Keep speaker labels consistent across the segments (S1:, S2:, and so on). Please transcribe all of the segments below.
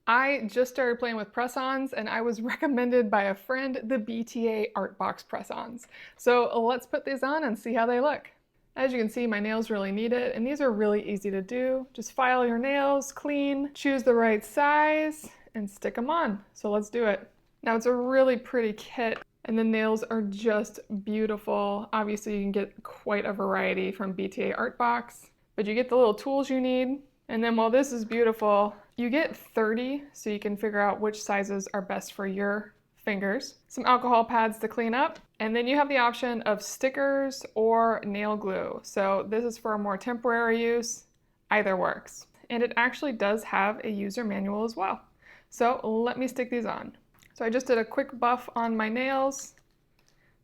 S1: I just started playing with press-ons and I was recommended by a friend the BTArtbox press-ons. So let's put these on and see how they look. As you can see, my nails really need it, and these are really easy to do. Just file your nails clean, choose the right size, and stick them on. So let's do it. Now it's a really pretty kit, and the nails are just beautiful. Obviously you can get quite a variety from BTArtbox, but you get the little tools you need. And then while this is beautiful, you get 30 so you can figure out which sizes are best for your fingers. Some alcohol pads to clean up, and then you have the option of stickers or nail glue. So this is for a more temporary use. Either works. And it actually does have a user manual as well. So let me stick these on. So I just did a quick buff on my nails.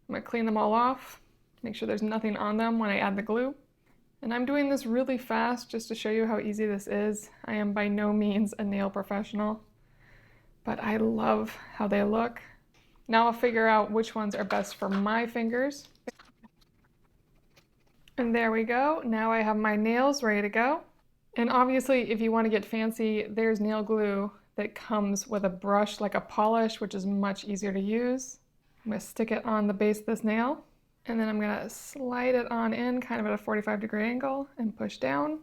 S1: I'm gonna clean them all off, make sure there's nothing on them when I add the glue. And I'm doing this really fast just to show you how easy this is. I am by no means a nail professional, but I love how they look. Now I'll figure out which ones are best for my fingers. And there we go. Now I have my nails ready to go. And obviously, if you want to get fancy, there's nail glue that comes with a brush like a polish, which is much easier to use. I'm going to stick it on the base of this nail. And then I'm going to slide it on in kind of at a 45-degree angle and push down.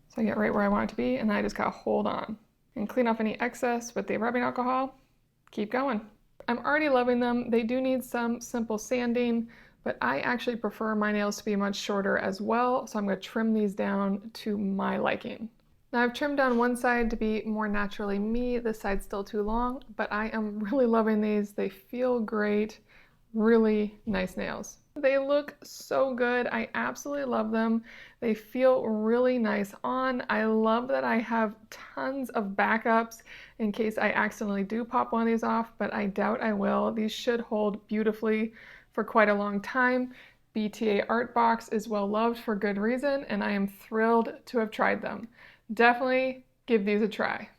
S1: So I get right where I want it to be, and then I just gotta hold on and clean off any excess with the rubbing alcohol. Keep going. I'm already loving them. They do need some simple sanding, but I actually prefer my nails to be much shorter as well, so I'm going to trim these down to my liking. Now I've trimmed down one side to be more naturally me. This side's still too long, but I am really loving these. They feel great. Really nice nails. They look so good. I absolutely love them. They feel really nice on. I love that I have tons of backups in case I accidentally do pop one of these off, but I doubt I will. These should hold beautifully for quite a long time. BTArtbox is well loved for good reason, and I am thrilled to have tried them. Definitely give these a try.